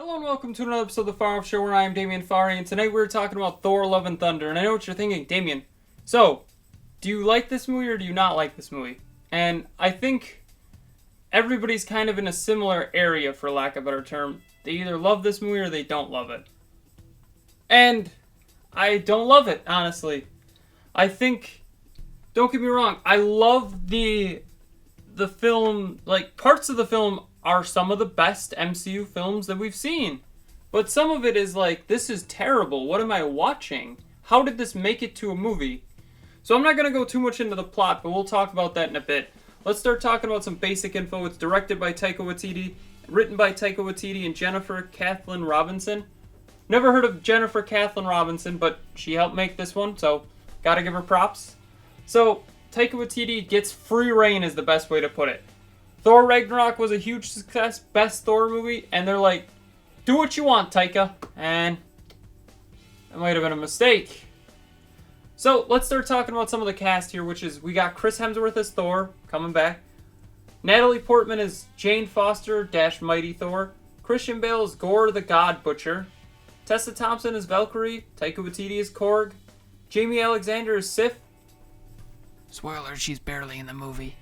Hello and welcome to another episode of the Farr Show where I am Damien Farr, and tonight we're talking about Thor Love and Thunder. And I know what you're thinking, Damien. So, do you like this movie or do you not like this movie? And I think everybody's kind of in a similar area, for lack of a better term. They either love this movie or they don't love it. And I don't love it, honestly. I think, don't get me wrong, I love the film, like parts of the film are some of the best MCU films that we've seen. But some of it is like, this is terrible. What am I watching? How did this make it to a movie? So I'm not going to go too much into the plot, but we'll talk about that in a bit. Let's start talking about some basic info. It's directed by Taika Waititi, written by Taika Waititi and Jennifer Kathleen Robinson. Never heard of Jennifer Kathleen Robinson, but she helped make this one, so gotta give her props. So, Taika Waititi gets free reign is the best way to put it. Thor Ragnarok was a huge success, best Thor movie, and they're like, do what you want, Taika. And that might have been a mistake. So, let's start talking about some of the cast here, which is, we got Chris Hemsworth as Thor, coming back. Natalie Portman as Jane Foster - Mighty Thor. Christian Bale as Gore the God Butcher. Tessa Thompson as Valkyrie. Taika Waititi as Korg. Jamie Alexander as Sif. Spoiler, she's barely in the movie.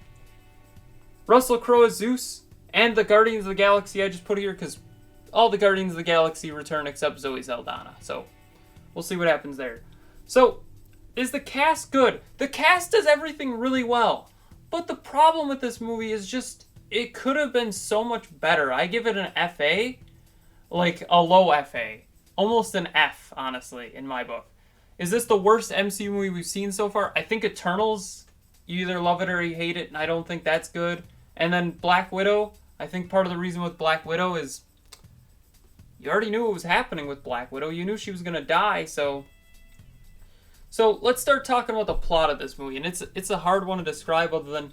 Russell Crowe as Zeus. And the Guardians of the Galaxy I just put here because all the Guardians of the Galaxy return except Zoe Saldana. So, we'll see what happens there. So, is the cast good? The cast does everything really well. But the problem with this movie is just, it could have been so much better. I give it an FA, like a low FA. Almost an F, honestly, in my book. Is this the worst MCU movie we've seen so far? I think Eternals, you either love it or you hate it, and I don't think that's good. And then Black Widow, I think part of the reason with Black Widow is you already knew what was happening with Black Widow. You knew she was going to die, so let's start talking about the plot of this movie. And it's a hard one to describe other than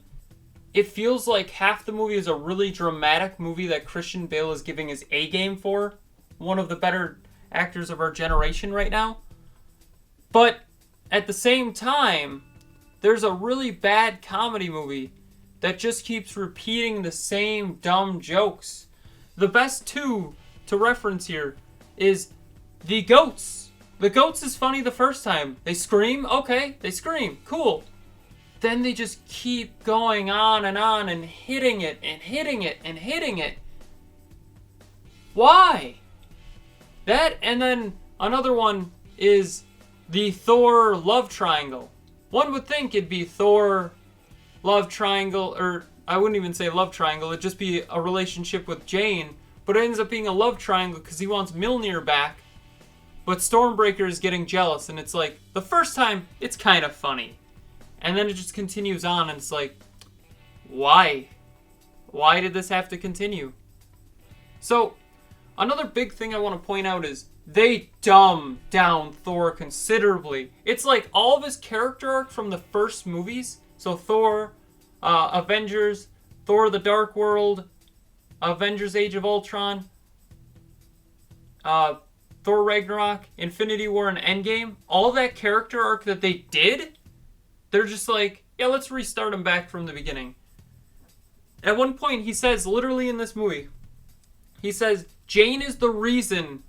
it feels like half the movie is a really dramatic movie that Christian Bale is giving his A game for. One of the better actors of our generation right now. But at the same time, there's a really bad comedy movie that just keeps repeating the same dumb jokes. The best two to reference here is The Goats. The Goats is funny the first time. They scream, okay, they scream, cool. Then they just keep going on and hitting it and hitting it and hitting it. Why? That, and then another one is the Thor love triangle. One would think it'd be Thor love triangle, or I wouldn't even say love triangle, it'd just be a relationship with Jane, but it ends up being a love triangle because he wants Mjolnir back, but Stormbreaker is getting jealous, and it's like, the first time, it's kind of funny. And then it just continues on, and it's like, why? Why did this have to continue? So, another big thing I want to point out is they dumb down Thor considerably. It's like all of his character arc from the first movies, so Thor, Avengers, Thor the Dark World, Avengers Age of Ultron, Thor Ragnarok, Infinity War, and Endgame, all that character arc that they did, they're just like, yeah, let's restart him back from the beginning. At one point, he says, literally in this movie, he says, Jane is the reason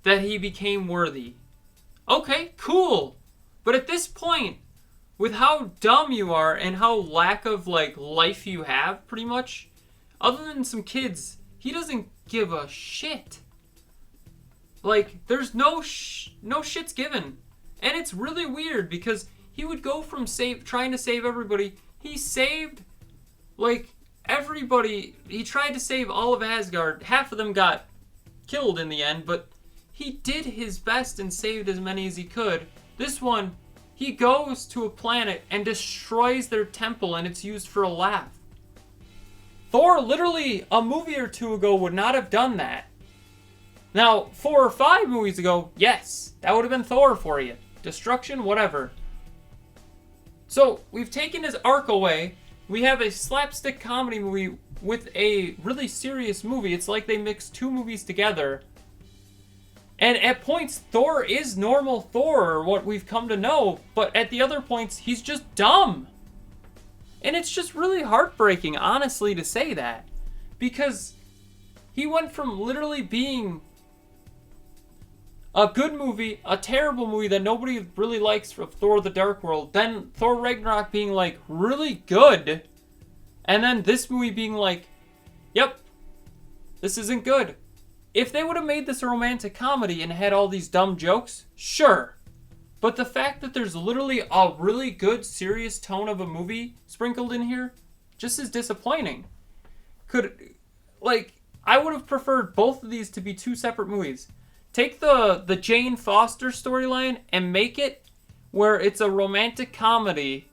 that he became worthy. Okay, cool. But at this point, with how dumb you are and how lack of like life you have, pretty much, other than some kids, he doesn't give a shit. Like, there's no shits given. And it's really weird because he would go from trying to save everybody. He saved, like, everybody. He tried to save all of Asgard. Half of them got killed in the end, but he did his best and saved as many as he could. This one, he goes to a planet and destroys their temple, and it's used for a laugh. Thor, literally a movie or two ago, would not have done that. Now, 4 or 5 movies ago, yes, that would have been Thor for you. Destruction, whatever. So, we've taken his arc away. We have a slapstick comedy movie with a really serious movie. It's like they mixed 2 movies together. And at points, Thor is normal Thor, or what we've come to know, but at the other points, he's just dumb. And it's just really heartbreaking, honestly, to say that. Because he went from literally being a good movie, a terrible movie that nobody really likes of Thor the Dark World, then Thor Ragnarok being like really good, and then this movie being like, yep, this isn't good. If they would have made this a romantic comedy and had all these dumb jokes, sure. But the fact that there's literally a really good serious tone of a movie sprinkled in here just is disappointing. I would have preferred both of these to be two separate movies. Take the Jane Foster storyline and make it where it's a romantic comedy.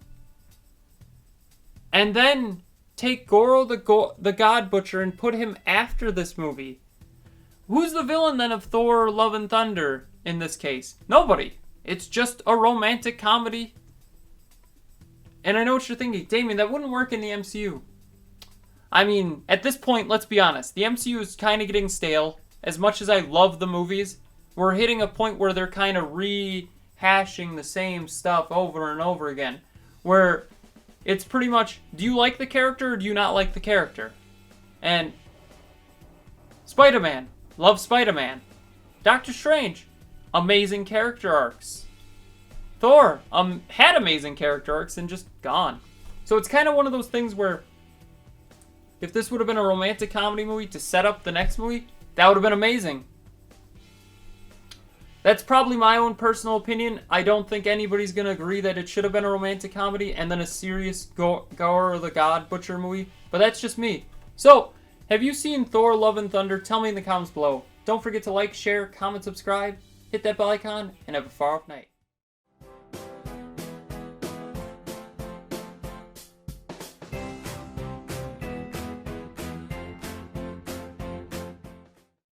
And then take Goro the God Butcher and put him after this movie. Who's the villain then of Thor Love and Thunder in this case? Nobody. It's just a romantic comedy. And I know what you're thinking, Damien, that wouldn't work in the MCU. I mean, at this point, let's be honest. The MCU is kind of getting stale. As much as I love the movies, we're hitting a point where they're kind of rehashing the same stuff over and over again. Where it's pretty much, do you like the character or do you not like the character? And Spider-Man, love Spider-Man. Doctor Strange, amazing character arcs. Thor had amazing character arcs and just gone. So it's kind of one of those things where if this would have been a romantic comedy movie to set up the next movie, that would have been amazing. That's probably my own personal opinion. I don't think anybody's going to agree that it should have been a romantic comedy and then a serious Gore the God Butcher movie. But that's just me. So, have you seen Thor Love and Thunder? Tell me in the comments below. Don't forget to like, share, comment, subscribe, hit that bell icon, and have a far off night.